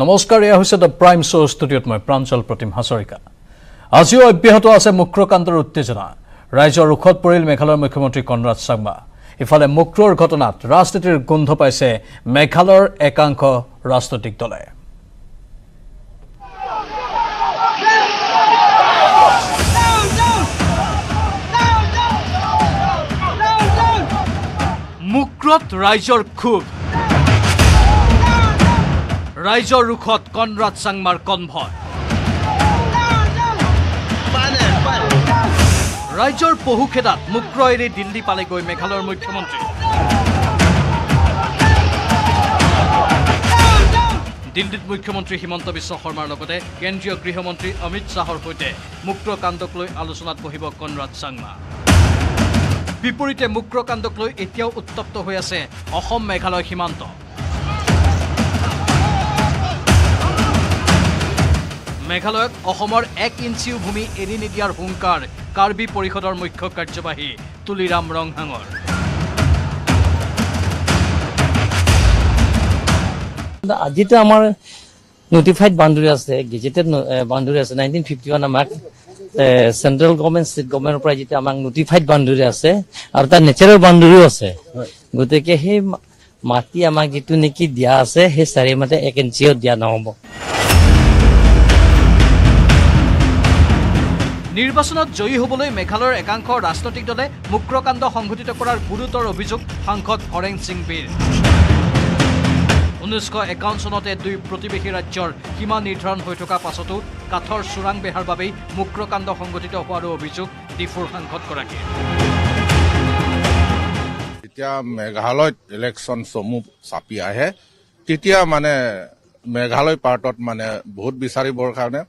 নমস্কাৰ, এয়া হৈছে দ্য প্ৰাইম শ্ব' ষ্টুডিঅ'ত মই প্ৰাঞ্জল প্ৰতিম হাজৰিকা। আজিও অব্যাহত আছে মুক্ৰকাণ্ডৰ উত্তেজনা। ৰাইজৰ ৰোষত পৰিল মেঘালয়ৰ মুখ্যমন্ত্ৰী কনৰাড চাংমা। ইফালে মুক্ৰৰ ঘটনাত ৰাজনীতিৰ গোন্ধ পাইছে মেঘালয়ৰ একাংশ ৰাজনৈতিক দলে। মুক্ৰত ৰাইজৰ ক্ষোভ, ৰাইজৰ ৰোষত কনৰাড চাংমাৰ কনভয়। ৰাইজৰ পহুখেদাত মুক্ৰ এৰি দিল্লী পালেগৈ মেঘালয়ৰ মুখ্যমন্ত্ৰী। দিল্লীত মুখ্যমন্ত্ৰী হিমন্ত বিশ্ব শৰ্মাৰ লগতে কেন্দ্ৰীয় গৃহমন্ত্ৰী অমিত শ্বাহৰ সৈতে মুক্ৰকাণ্ডক লৈ আলোচনাত বহিব কনৰাড চাংমা। বিপৰীতে মুক্ৰকাণ্ডক লৈ এতিয়াও উত্তপ্ত হৈ আছে অসম মেঘালয় সীমান্ত। মেঘালয়ক অসমৰ 1 ইঞ্চিও ভূমি এৰি নিদিয়াৰ হুংকাৰ কাৰ্বি পৰিষদৰ মুখ্য কাৰ্যবাহী তুলিৰাম ৰংহাঙৰ। আজিতো আমাৰ নোটিফাইড বাউণ্ডাৰী আছে, গেজেটেড বাউণ্ডাৰী আছে। 1951 আমাক চেন্ট্ৰেল গভৰ্ণমেণ্ট ষ্টেট গভৰ্ণমেণ্টৰ পৰা যেতিয়া আমাক নোটিফাইড বাউণ্ডাৰী আছে আৰু তাৰ নেচাৰেল বাউণ্ডাৰীও আছে। গতিকে সেই মাটি আমাক যিটো নেকি দিয়া আছে সেই চাৰিমতে 1 ইঞ্চিও দিয়া নহ'ব। নিৰ্বাচনত জয়ী হ'বলৈ মেঘালয়ৰ একাংশ ৰাজনৈতিক দলে মুক্ৰকাণ্ড সংঘটিত কৰাৰ গুৰুতৰ অভিযোগ সাংসদ হৰেং সিং বীৰ। 1951 চনতে 2 প্ৰতিবেশী ৰাজ্যৰ সীমা নিৰ্ধাৰণ হৈ থকা পাছতো কাঠৰ চোৰাং বেহাৰ বাবেই মুক্ৰকাণ্ড সংঘটিত হোৱাৰো অভিযোগ ডিফুৰ সাংসদগৰাকীৰ। যেতিয়া মেঘালয়ত ইলেকশ্যন সমূহ চাপি আহে তেতিয়া মেঘালয় পাৰ্টত ভোট বিচাৰিবৰ কাৰণে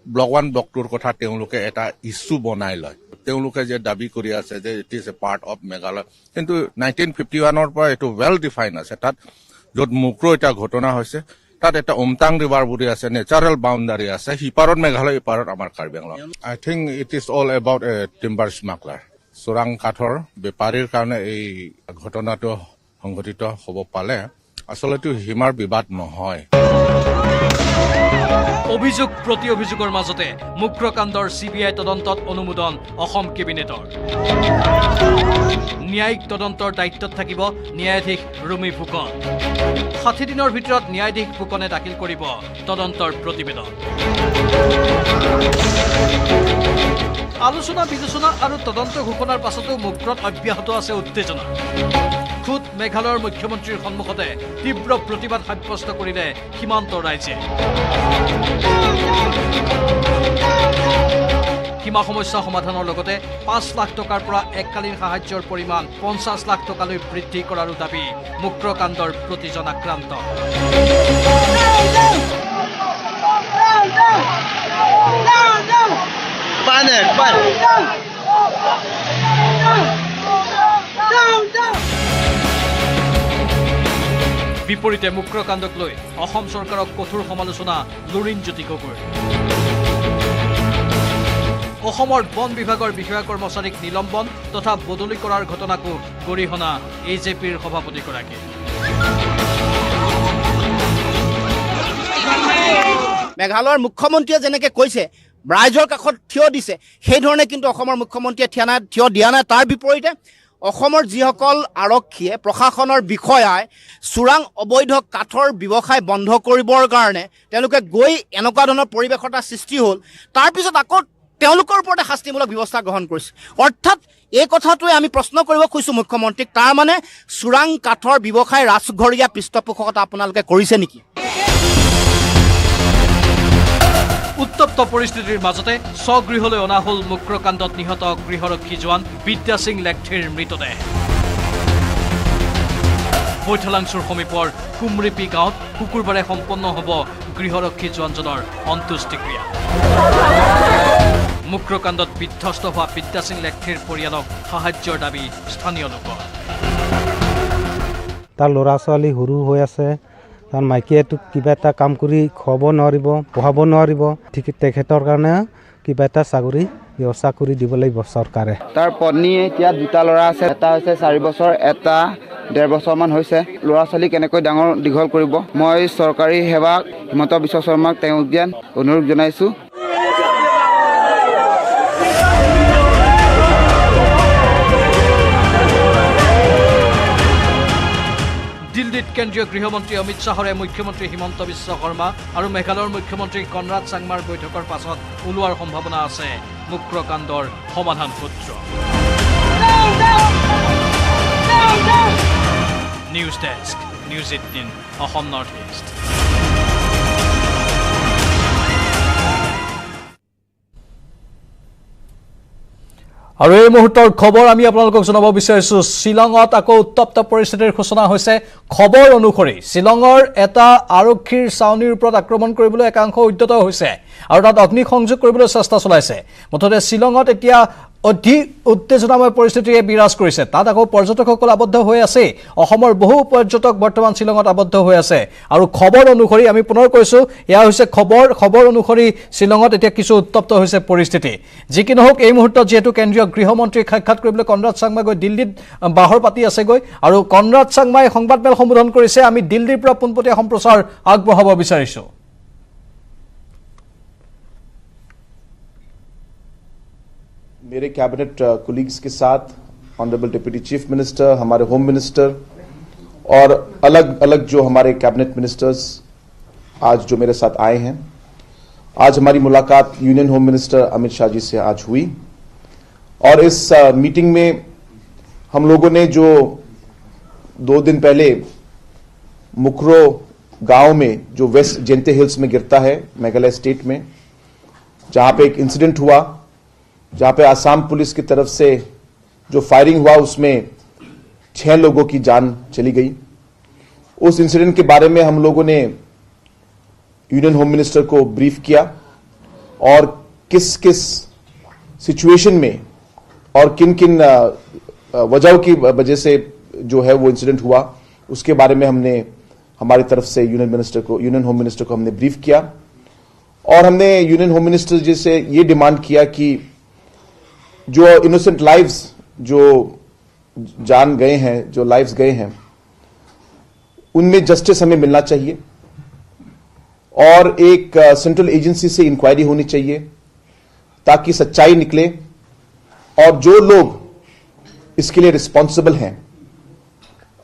ব্লক 1 ব্লক 2ৰ কথা তেওঁলোকে এটা ইছ্যু বনাই লয়। তেওঁলোকে যে দাবী কৰি আছে যে it is a part of Meghalaya, কিন্তু 1951ৰ পৰা এইটো ৱেল ডিফাইন আছে। তাত য'ত মুক্ৰ এটা ঘটনা হৈছে তাত এটা উমটাং ৰিভাৰ বুলি আছে, নেচাৰেল বাউণ্ডাৰী আছে। সিপাৰত মেঘালয়, ইপাৰত আমাৰ Karbi Anglong. I think it is all about a timber smuggler, চোৰাং কাঠৰ বেপাৰীৰ কাৰণে এই ঘটনাটো সংঘটিত হ'ব পালে আচলতে সীমাৰ বিবাদ নহয়। অভিযোগ প্ৰতি অভিযোগৰ মাজতে মুক্ৰকাণ্ডৰ CBI তদন্তত অনুমোদন অসম কেবিনেটৰ। ন্যায়িক তদন্তৰ দায়িত্বত থাকিব ন্যায়াধীশ ৰুমি ফুকন। 60 দিনৰ ভিতৰত ন্যায়াধীশ ফুকনে দাখিল কৰিব তদন্তৰ প্ৰতিবেদন। আলোচনা বিলোচনা আৰু তদন্ত ঘোষণাৰ পাছতো মুক্ৰত অব্যাহত আছে উত্তেজনা। খুদ মেঘালয়ৰ মুখ্যমন্ত্ৰীৰ সন্মুখতে তীব্ৰ প্ৰতিবাদ সাব্যস্ত কৰিলে সীমান্ত ৰাইজে। সীমা সমস্যা সমাধানৰ লগতে 5 লাখ টকাৰ পৰা এককালীন সাহায্যৰ পৰিমাণ 50 লাখ টকালৈ বৃদ্ধি কৰাৰো দাবী মুক্ৰকাণ্ডৰ প্ৰতিজন আক্ৰান্ত। বিপৰীতে মুক্ৰকাণ্ডক লৈ অসম চৰকাৰক কঠোৰ সমালোচনা লুৰিণজ্যোতি গগৈৰ। অসমৰ বন বিভাগৰ বিষয়া কৰ্মচাৰীক নিলম্বন তথা বদলি কৰাৰ ঘটনাকো গৰিহণা AJPৰ সভাপতিগৰাকী। মেঘালয়ৰ মুখ্যমন্ত্ৰীয়ে যেনেকৈ কৈছে ৰাইজৰ কাষত থিয় দিছে, সেইধৰণে কিন্তু অসমৰ মুখ্যমন্ত্ৰীয়ে থিয় দিয়া নাই। তাৰ বিপৰীতে অসমৰ যিসকল আৰক্ষীয়ে, প্ৰশাসনৰ বিষয়াই চোৰাং অবৈধ কাঠৰ ব্যৱসায় বন্ধ কৰিবৰ কাৰণে তেওঁলোকে গৈ এনেকুৱা ধৰণৰ পৰিৱেশ এটা সৃষ্টি হ'ল, তাৰপিছত আকৌ তেওঁলোকৰ ওপৰতে শাস্তিমূলক ব্যৱস্থা গ্ৰহণ কৰিছে। অৰ্থাৎ এই কথাটোৱে আমি প্ৰশ্ন কৰিব খুজিছোঁ মুখ্যমন্ত্ৰীক, তাৰমানে চোৰাং কাঠৰ ব্যৱসায় ৰাজঘৰীয়া পৃষ্ঠপোষকতা আপোনালোকে কৰিছে নেকি? উত্তপ্ত পৰিস্থিতিৰ মাজতে স্বগৃহলৈ অনা হ'ল মুক্ৰকাণ্ডত নিহত গৃহৰক্ষী জোৱান বিদ্যা সিং লেকথিৰ মৃতদেহ। বৈঠলাংচুৰ সমীপৰ কুমৰিপি গাঁৱত শুকুৰবাৰে সম্পন্ন হ'ব গৃহৰক্ষী জোৱানজনৰ অন্ত্যেষ্টিক্ৰিয়া। মুক্ৰকাণ্ডত বিধ্বস্ত হোৱা বিদ্যা সিং লেকথিৰ পৰিয়ালক সাহায্যৰ দাবী স্থানীয় লোকৰ। তাৰ ল'ৰা ছোৱালী সৰু হৈ আছে, তাৰ মাইকীয়েতো কিবা এটা কাম কৰি খুৱাব নোৱাৰিব, পঢ়াব নোৱাৰিব। ঠিক তেখেতৰ কাৰণে কিবা এটা চাকৰি ব্যৱস্থা কৰি দিব লাগিব চৰকাৰে। তাৰ পত্নীয়ে এতিয়া 2টা ল'ৰা আছে, এটা হৈছে 4 বছৰ, এটা 1.5 বছৰমান হৈছে ল'ৰা ছোৱালী কেনেকৈ ডাঙৰ দীঘল কৰিব মই চৰকাৰী সেৱা হিমন্ত বিশ্ব শৰ্মাক তেওঁক দিয়ান অনুৰোধ জনাইছোঁ। দিল্লীত কেন্দ্ৰীয় গৃহমন্ত্ৰী অমিত শ্বাহৰে মুখ্যমন্ত্ৰী হিমন্ত বিশ্ব শৰ্মা আৰু মেঘালয়ৰ মুখ্যমন্ত্ৰী কনৰাড চাংমাৰ বৈঠকৰ পাছত ওলোৱাৰ সম্ভাৱনা আছে মুক্ৰকাণ্ডৰ সমাধান সূত্ৰ। News desk, news 18, Assam north east. আৰু এই মুহূৰ্তৰ খবৰ আমি আপোনালোকক জনাব বিচাৰিছো শ্বিলঙত আকৌ উত্তপ্ত পৰিস্থিতিৰ সূচনা হৈছে। খবৰ অনুসৰি শ্বিলঙৰ এটা আৰক্ষীৰ ছাউনীৰ ওপৰত আক্ৰমণ কৰিবলৈ একাংশ উদ্যত হৈছে আৰু তাত অগ্নিসংযোগ কৰিবলৈ চেষ্টা চলাইছে। মুঠতে শ্বিলঙত এতিয়া অধিক উত্তেজনাময় পৰিস্থিতিয়ে বিৰাজ কৰিছে। তাত আকৌ পৰ্যটকসকল আবদ্ধ হৈ আছে। অসমৰ বহু পৰ্যটক বৰ্তমান শ্বিলঙত আবদ্ধ হৈ আছে আৰু খবৰ অনুসৰি আমি পুনৰ কৈছো এয়া হৈছে খবৰ অনুসৰি শ্বিলঙত এতিয়া কিছু উত্তপ্ত হৈছে পৰিস্থিতি। যি কি নহওক এই মুহূৰ্তত যিহেতু কেন্দ্ৰীয় গৃহমন্ত্ৰীক সাক্ষাৎ কৰিবলৈ কনৰাড চাংমা গৈ দিল্লীত বাহৰ পাতি আছেগৈ আৰু কনৰাড চাংমাই সংবাদমেল সম্বোধন কৰিছে। আমি দিল্লীৰ পৰা পোনপটীয়া সম্প্ৰচাৰ আগবঢ়াব বিচাৰিছো। मेरे कैबिनेट कोलीग्स के साथ ऑनरेबल डिप्टी चीफ मिनिस्टर, हमारे होम मिनिस्टर और अलग अलग जो हमारे कैबिनेट मिनिस्टर्स आज जो मेरे साथ आए हैं। आज हमारी मुलाकात union home minister Amit Shah ji से आज हुई और इस मीटिंग में हम लोगों ने जो 2 दिन पहले मुकरो गांव में जो वेस्ट जेंते हिल्स में गिरता है मेघालय स्टेट में, जहां पे एक इंसिडेंट हुआ जहां पे आसाम पुलिस की तरफ से जो फायरिंग हुआ उसमें 6 लोगों की जान चली गई। उस इंसिडेंट के बारे में हम लोगों ने यूनियन होम मिनिस्टर को ब्रीफ किया और किस किस सिचुएशन में और किन किन वजहों की वजह से जो है वो इंसिडेंट हुआ उसके बारे में हमने हमारी तरफ से यूनियन होम मिनिस्टर को हमने ब्रीफ किया और हमने यूनियन होम मिनिस्टर जी से ये डिमांड किया कि जो इनोसेंट लाइव्स जो जान गए हैं, जो लाइव्स गए हैं, उनमें जस्टिस हमें मिलना चाहिए और एक सेंट्रल एजेंसी से इंक्वायरी होनी चाहिए ताकि सच्चाई निकले और जो लोग इसके लिए रिस्पॉन्सिबल हैं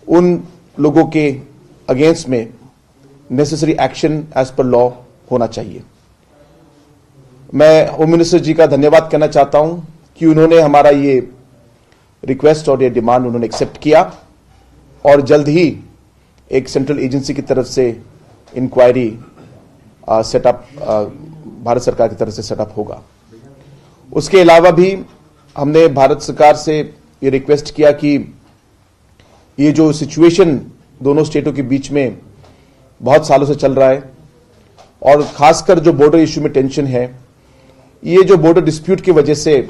उन लोगों के अगेंस्ट में necessary action as per law होना चाहिए। मैं होम मिनिस्टर जी का धन्यवाद करना चाहता हूं कि उन्होंने हमारा ये रिक्वेस्ट और ये डिमांड उन्होंने एक्सेप्ट किया और जल्द ही एक सेंट्रल एजेंसी की तरफ से इंक्वायरी सेटअप भारत सरकार की तरफ से सेटअप होगा। उसके अलावा भी हमने भारत सरकार से ये रिक्वेस्ट किया कि ये जो सिचुएशन दोनों स्टेटों के बीच में बहुत सालों से चल रहा है और खासकर जो बॉर्डर इश्यू में टेंशन है, ये जो बॉर्डर डिस्प्यूट की वजह से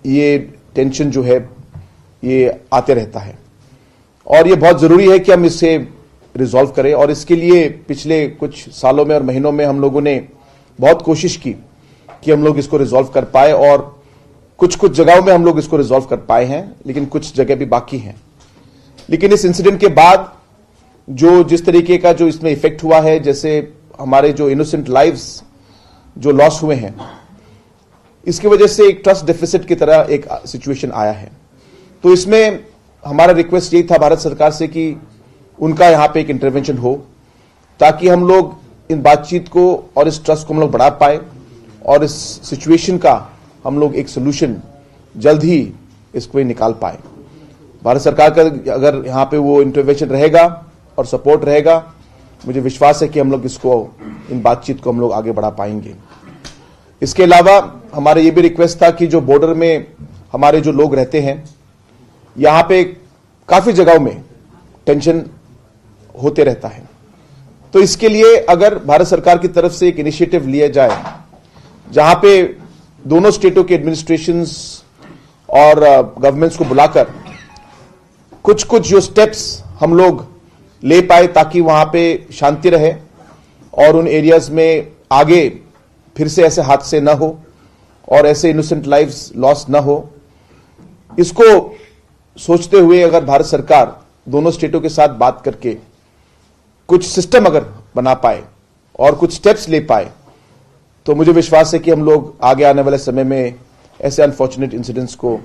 ये टेंशन जो है ये आते रहता है और ये बहुत जरूरी है कि हम इसे रिजॉल्व करें और इसके लिए पिछले कुछ सालों में और महीनों में हम लोगों ने बहुत कोशिश की कि हम लोग इसको रिजॉल्व कर पाए और कुछ जगहों में हम लोग इसको रिजॉल्व कर पाए हैं, लेकिन कुछ जगह भी बाकी हैं। लेकिन इस इंसिडेंट के बाद जो जिस तरीके का जो इसमें इफेक्ट हुआ है, जैसे हमारे जो इनोसेंट लाइव्स जो लॉस हुए हैं, इसकी वजह से एक ट्रस्ट डेफिसिट की तरह एक सिचुएशन आया है। तो इसमें हमारा रिक्वेस्ट यही था भारत सरकार से कि उनका यहां पे एक इंटरवेंशन हो ताकि हम लोग इन बातचीत को और इस ट्रस्ट को हम लोग बढ़ा पाए और इस सिचुएशन का हम लोग एक सोल्यूशन जल्द ही इसको निकाल पाए। भारत सरकार का अगर यहां पे वो इंटरवेंशन रहेगा और सपोर्ट रहेगा, मुझे विश्वास है कि हम लोग इसको इन बातचीत को हम लोग आगे बढ़ा पाएंगे। इसके अलावा हमारा ये भी रिक्वेस्ट था कि जो बॉर्डर में हमारे जो लोग रहते हैं, यहां पे काफी जगहों में टेंशन होते रहता है, तो इसके लिए अगर भारत सरकार की तरफ से एक इनिशिएटिव लिया जाए जहां पे दोनों स्टेटों के एडमिनिस्ट्रेशंस और गवर्नमेंट्स को बुलाकर कुछ जो स्टेप्स हम लोग ले पाए ताकि वहां पे शांति रहे और उन एरियाज में आगे फिर से ऐसे हादसे न हो और ऐसे इनोसेंट लाइव्स लॉस न हो, इसको सोचते हुए अगर भारत सरकार दोनों स्टेटों के साथ बात करके कुछ सिस्टम अगर बना पाए और कुछ स्टेप्स ले पाए तो मुझे विश्वास है कि हम लोग आगे आने वाले समय में ऐसे अनफॉर्चुनेट इंसिडेंट्स को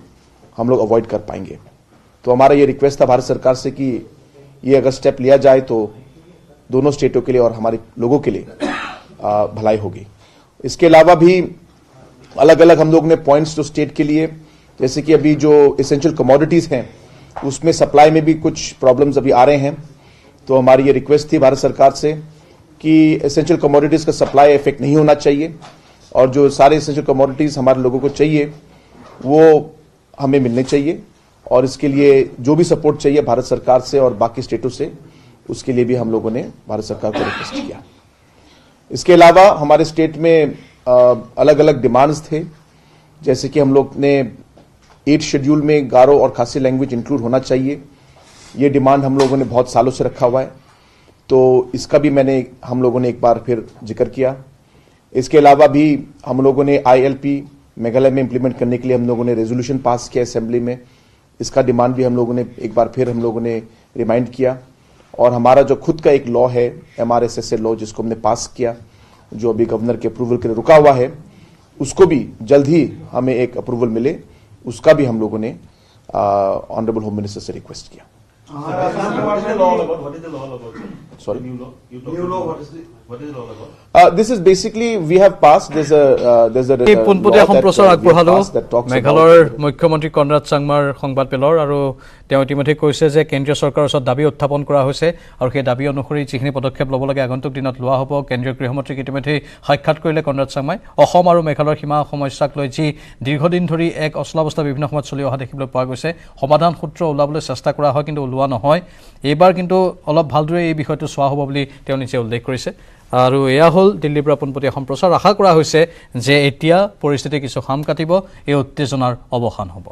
हम लोग अवॉइड कर पाएंगे। तो हमारा ये रिक्वेस्ट था भारत सरकार से कि ये अगर स्टेप लिया जाए तो दोनों स्टेटों के लिए और हमारे लोगों के लिए भलाई होगी। इसके अलावा भी अलग अलग हम लोग ने पॉइंट्स जो स्टेट के लिए, जैसे कि अभी जो एसेंशियल कमोडिटीज हैं उसमें सप्लाई में भी कुछ प्रॉब्लम्स अभी आ रहे हैं, तो हमारी ये रिक्वेस्ट थी भारत सरकार से कि एसेंशियल कमोडिटीज का सप्लाई इफेक्ट नहीं होना चाहिए और जो सारे एसेंशियल कमोडिटीज हमारे लोगों को चाहिए वो हमें मिलने चाहिए और इसके लिए जो भी सपोर्ट चाहिए भारत सरकार से और बाकी स्टेटों से, उसके लिए भी हम लोगों ने भारत सरकार को रिक्वेस्ट किया। इसके अलावा हमारे स्टेट में अलग अलग डिमांड्स थे, जैसे कि हम लोग ने 8 शेड्यूल में गारो और खासी लैंग्वेज इंक्लूड होना चाहिए। ये डिमांड हम लोगों ने बहुत सालों से रखा हुआ है, तो इसका भी हम लोगों ने एक बार फिर जिक्र किया। इसके अलावा भी हम लोगों ने ILP मेघालय में इंप्लीमेंट करने के लिए हम लोगों ने रेजोल्यूशन पास किया असेंबली में, इसका डिमांड भी हम लोगों ने एक बार फिर हम लोगों ने रिमाइंड किया। और हमारा जो खुद का एक लॉ है MRSSA लॉ, जिसको हमने पास किया, जो अभी गवर्नर के अप्रूवल के लिए रुका हुआ है, उसको भी जल्द ही हमें एक अप्रूवल मिले, उसका भी हम लोगों ने ऑनरेबल होम मिनिस्टर से रिक्वेस्ट किया। Sorry. New law. What is the law about? This is basically we have passed. There's a পোনপটীয়া সম্প্ৰচাৰ আগবঢ়ালো মেঘালয়ৰ মুখ্যমন্ত্ৰী কনৰাড চাংমাৰ সংবাদ পেলৰ, আৰু তেওঁ ইতিমধ্যে কৈছে যে কেন্দ্ৰীয় চৰকাৰৰ ওচৰত দাবী উত্থাপন কৰা হৈছে আৰু সেই দাবী অনুসৰি যিখিনি পদক্ষেপ ল'ব লাগে আগন্তুক দিনত লোৱা হ'ব। কেন্দ্ৰীয় গৃহমন্ত্ৰীক ইতিমধ্যে সাক্ষাৎ কৰিলে কনৰাড চাংমাই। অসম আৰু মেঘালয়ৰ সীমা সমস্যাক লৈ যি দীৰ্ঘদিন ধৰি এক অচলাৱস্থা বিভিন্ন সময়ত চলি অহা দেখিবলৈ পোৱা গৈছে, সমাধান সূত্ৰ ওলাবলৈ চেষ্টা কৰা হয় কিন্তু ওলোৱা নহয়। এইবাৰ কিন্তু অলপ ভালদৰে এই বিষয়টো চোৱা হ'ব বুলি তেওঁ নিজে উল্লেখ কৰিছে। আৰু এয়া হ'ল দিল্লীৰ পৰা পোনপটীয়া সম্প্ৰচাৰ। আশা কৰা হৈছে যে এতিয়া পৰিস্থিতি কিছু খাম কাটিব, এই উত্তেজনাৰ অৱসান হ'ব।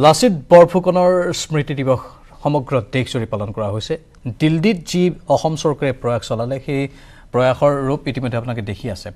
লাচিত বৰফুকনৰ স্মৃতি দিৱস সমগ্ৰ দেশজুৰি পালন কৰা হৈছে। দিল্লীত যি অসম চৰকাৰে প্ৰয়াস চলালে সেই প্ৰয়াসৰ ৰূপ ইতিমধ্যে আপোনালোকে দেখি আছে।